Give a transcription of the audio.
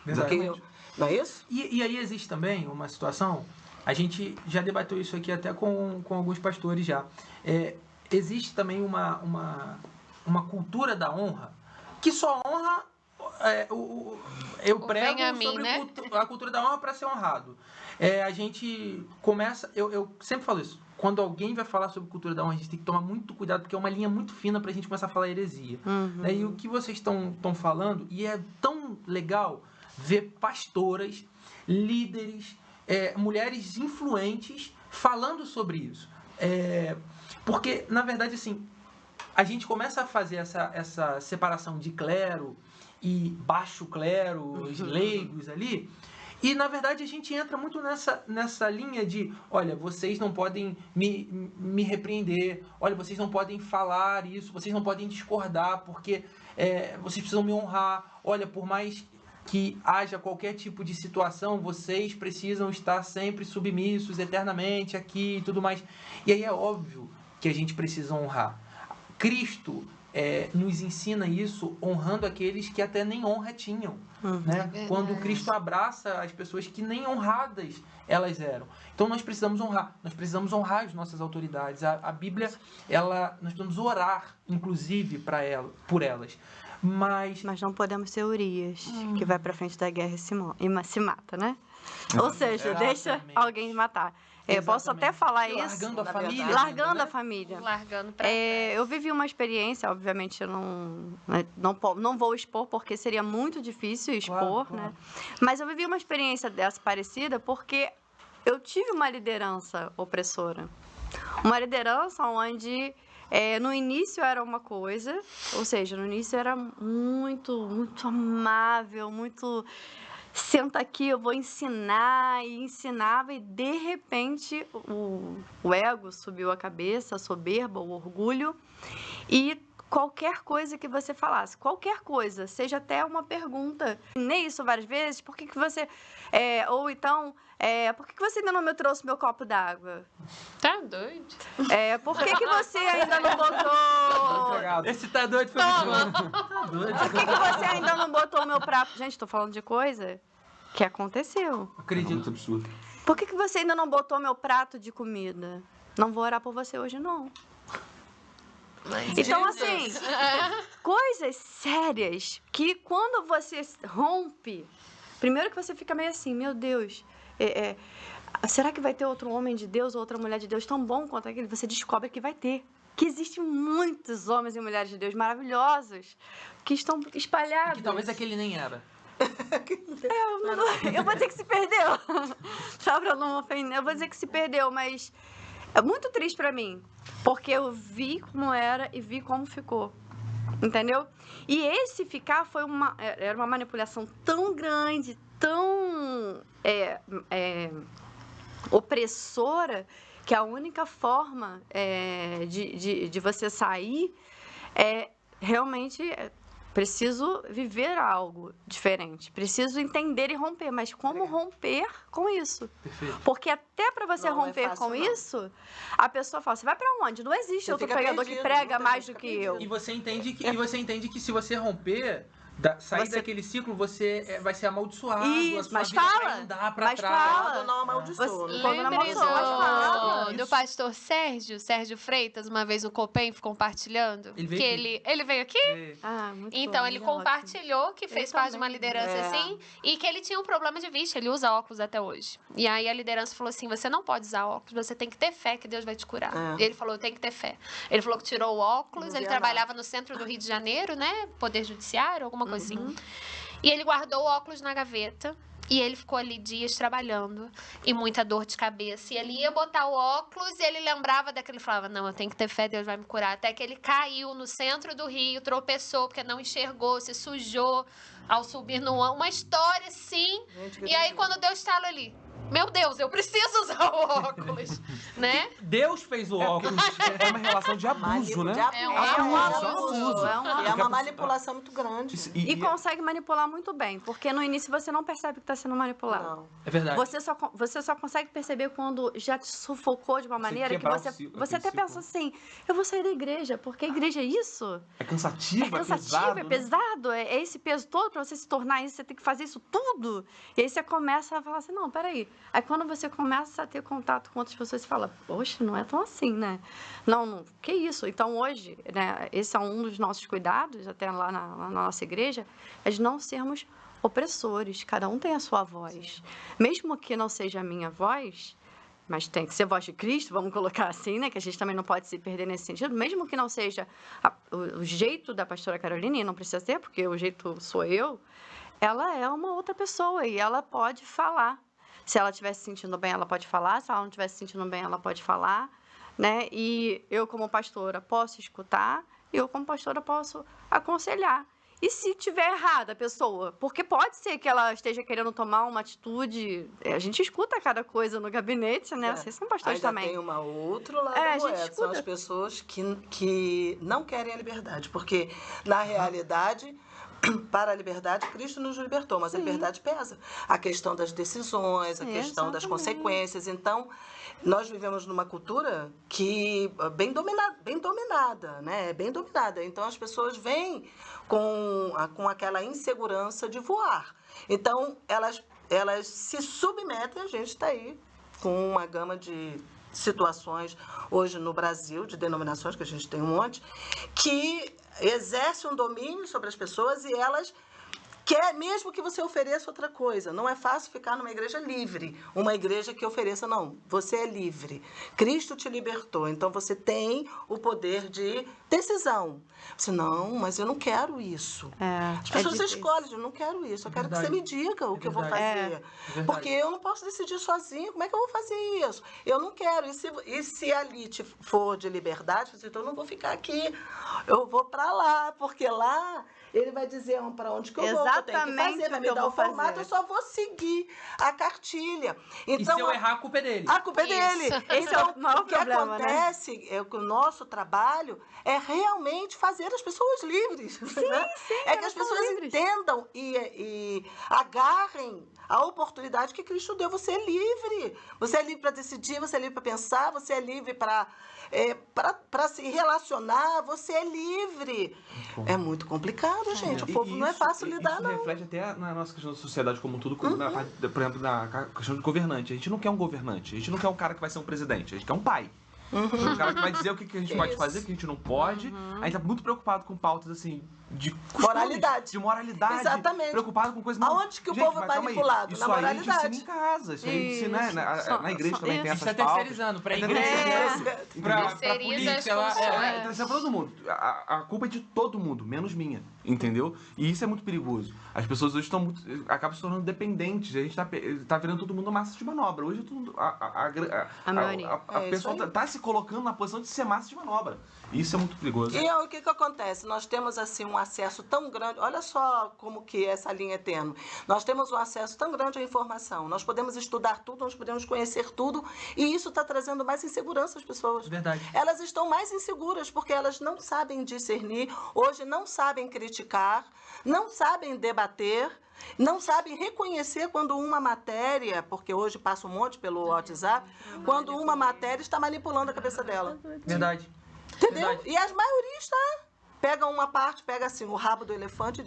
Exatamente. Não é isso? E aí existe também uma situação, a gente já debateu isso aqui até com alguns pastores já. Existe também uma cultura da honra, que só honra... eu prego sobre a cultura da honra para ser honrado. A gente começa... Eu sempre falo isso. Quando alguém vai falar sobre cultura da honra, a gente tem que tomar muito cuidado, porque é uma linha muito fina para a gente começar a falar heresia. E o que vocês estão falando, e é tão legal ver pastoras, líderes, mulheres influentes falando sobre isso. Porque, na verdade, assim, a gente começa a fazer essa separação de clero e baixo clero, os leigos ali, e, na verdade, a gente entra muito nessa linha de, olha, vocês não podem me repreender, olha, vocês não podem falar isso, vocês não podem discordar, porque vocês precisam me honrar, olha, por mais que haja qualquer tipo de situação, vocês precisam estar sempre submissos eternamente aqui e tudo mais. E aí é óbvio que a gente precisa honrar. Cristo nos ensina isso honrando aqueles que até nem honra tinham. Né? Quando Cristo abraça as pessoas que nem honradas elas eram. Então nós precisamos honrar as nossas autoridades. A Bíblia, nós precisamos orar, inclusive, por elas. Mas não podemos ser Urias, que vai pra frente da guerra e se mata, né? Ou seja, deixa alguém matar. Eu posso até falar isso. Largando a família. Largando a família. Largando pra trás. Eu vivi uma experiência, obviamente eu não vou expor, porque seria muito difícil expor, claro. né? Mas eu vivi uma experiência dessa parecida porque eu tive uma liderança opressora. Uma liderança onde no início era uma coisa, ou seja, no início era muito, muito amável, muito... Senta aqui, eu vou ensinar, e ensinava, e de repente o ego subiu a cabeça, a soberba, o orgulho, e qualquer coisa que você falasse, qualquer coisa, seja até uma pergunta, nem isso várias vezes, por que você... ou então, por que você ainda não me trouxe meu copo d'água? Tá doido? Por que você ainda não botou... Esse tá doido, foi muito bom. Tá doido. Por que você ainda não botou o meu prato? Gente, tô falando de coisa que aconteceu. Acredito. Muito absurdo. Por que você ainda não botou meu prato de comida? Não vou orar por você hoje, não. Então, assim, coisas sérias que quando você rompe, primeiro que você fica meio assim, meu Deus, será que vai ter outro homem de Deus ou outra mulher de Deus tão bom quanto aquele? Você descobre que vai ter. Que existem muitos homens e mulheres de Deus maravilhosos que estão espalhados. E que talvez aquele nem era. Eu vou dizer que se perdeu. Só pra não ofender, eu vou dizer que se perdeu, mas é muito triste pra mim. Porque eu vi como era e vi como ficou. Entendeu? E esse ficar era uma manipulação tão grande, tão opressora, que a única forma de você sair é realmente preciso viver algo diferente, preciso entender e romper, mas como romper com isso? Perfeito. Porque até para você Não é romper fácil, com não. isso, a pessoa fala, você vai para onde? Não existe Você outro fica pregador perdido, que prega muita mais gente do fica que eu. E você entende que se você romper, sair daquele ciclo, você vai ser amaldiçoado. Isso, a sua mas vida fala, vai andar pra mas trás. fala. Não amaldiçoa. Você- né? Quando não Lembre amaldiçoa, mas fala. do pastor Sérgio Freitas, uma vez no Copen, compartilhando. Ele veio que ele veio aqui? Ah, muito Então, bom, ele ótimo. compartilhou que fez parte de uma também. liderança assim e que ele tinha um problema de vista, ele usa óculos até hoje. E aí a liderança falou assim: você não pode usar óculos, você tem que ter fé que Deus vai te curar. É. E ele falou: eu tenho que ter fé. Ele falou que tirou o óculos, Não ele via trabalhava no centro do Rio de Janeiro, né? Poder Judiciário, alguma coisa assim. E ele guardou o óculos na gaveta. E ele ficou ali dias trabalhando e muita dor de cabeça. E ele ia botar o óculos e ele lembrava daquele. Ele falava, não, eu tenho que ter fé, Deus vai me curar. Até que ele caiu no centro do rio, tropeçou porque não enxergou, se sujou ao subir no uma história assim. Gente, que E aí doideira. quando deu estalo ali, meu Deus, eu preciso usar o óculos, né? Deus fez o óculos. É uma relação de abuso, né? É um abuso. Porque É a uma pessoa- manipulação muito grande. E consegue manipular muito bem, porque no início você não percebe que está sendo manipulado. Não. É verdade. Você só consegue perceber quando já te sufocou de uma maneira que quebrar você, o ciclo, você até aquele pensa assim, eu vou sair da igreja, porque a igreja é isso? É cansativo, É cansativo, é né? pesado, é esse peso todo para você se tornar isso, você tem que fazer isso tudo. E aí você começa a falar assim, não, peraí. Aí quando você começa a ter contato com outras pessoas, você fala, poxa, não é tão assim, né? Não, que isso? Então hoje, né, esse é um dos nossos cuidados, até lá na nossa igreja, é de não sermos opressores, cada um tem a sua voz. Mesmo que não seja a minha voz, mas tem que ser voz de Cristo, vamos colocar assim, né? Que a gente também não pode se perder nesse sentido. Mesmo que não seja o jeito da pastora Caroline, e não precisa ser, porque o jeito sou eu, ela é uma outra pessoa e ela pode falar. Se ela estiver se sentindo bem, ela pode falar. Se ela não estiver se sentindo bem, ela pode falar, né? E eu, como pastora, posso escutar. E eu, como pastora, posso aconselhar. E se tiver errada a pessoa? Porque pode ser que ela esteja querendo tomar uma atitude. A gente escuta cada coisa no gabinete, né? Vocês são pastores Ainda também. tem uma outro lado É, da a gente moeda. São escuta. as pessoas que não querem a liberdade. Porque, na realidade, para a liberdade, Cristo nos libertou, mas a liberdade pesa. A questão das decisões, a questão das Exatamente. consequências. Então, nós vivemos numa cultura que bem dominada, né? Bem dominada. Então, as pessoas vêm com aquela insegurança de voar. Então, elas se submetem, a gente está aí com uma gama de situações hoje no Brasil, de denominações, que a gente tem um monte, que exerce um domínio sobre as pessoas e elas quer mesmo que você ofereça outra coisa. Não é fácil ficar numa igreja livre, uma igreja que ofereça, não, você é livre. Cristo te libertou, então você tem o poder de decisão. Você, não, mas eu não quero isso. As pessoas escolhem, eu não quero isso, eu quero que você me diga o que eu vou fazer. Porque eu não posso decidir sozinho, como é que eu vou fazer isso? Eu não quero. E se a Lite for de liberdade, então eu não vou ficar aqui, eu vou para lá, porque lá ele vai dizer para onde que eu vou, que eu tenho que fazer, vai me dar o formato, eu só vou seguir a cartilha. Então, e se eu errar, a culpa é dele. a culpa é dele. Esse é o maior o que problema, acontece é que o nosso trabalho é realmente fazer as pessoas livres. Né? É que as pessoas entendam e agarrem a oportunidade que Cristo deu. Você é livre. Você é livre para decidir, você é livre para pensar, você é livre para se relacionar, você é livre. É muito complicado, gente. O povo não é fácil lidar, isso não. reflete até na nossa questão da sociedade como um todo, na parte, por exemplo, na questão de governante. A gente não quer um governante, a gente não quer um cara que vai ser um presidente, a gente quer um pai. Um cara que vai dizer o que a gente pode fazer, o que a gente não pode. A gente tá muito preocupado com pautas assim de costume, Moralidade. de moralidade. Exatamente. Preocupado com coisas. Aonde que o povo é mas calma aí, manipulado? Isso Na aí a gente moralidade. ensina em casa, isso aí a gente ensina na igreja também tem A gente essas tá pautas. terceirizando pra Tá igreja, terceirizando. pra Terceiriza polícia. as funções. Então, isso é pra todo mundo. A culpa é de todo mundo, menos minha, entendeu? E isso é muito perigoso. As pessoas hoje acabam se tornando dependentes. A gente tá virando todo mundo massa de manobra. Hoje todo mundo, A maioria. a É pessoa isso aí. tá se colocando na posição de ser massa de manobra. E isso é muito perigoso. E o que acontece? Nós temos assim um acesso tão grande. Olha só como que essa linha é tênue. Nós temos um acesso tão grande à informação. Nós podemos estudar tudo, nós podemos conhecer tudo. E isso está trazendo mais insegurança às pessoas. Verdade. Elas estão mais inseguras porque elas não sabem discernir, hoje não sabem criticar, não sabem debater, não sabem reconhecer quando uma matéria, porque hoje passa um monte pelo WhatsApp, quando uma matéria está manipulando a cabeça dela. Verdade. Entendeu? Verdade. E as maiorias, tá? Pega uma parte, pega assim o rabo do elefante e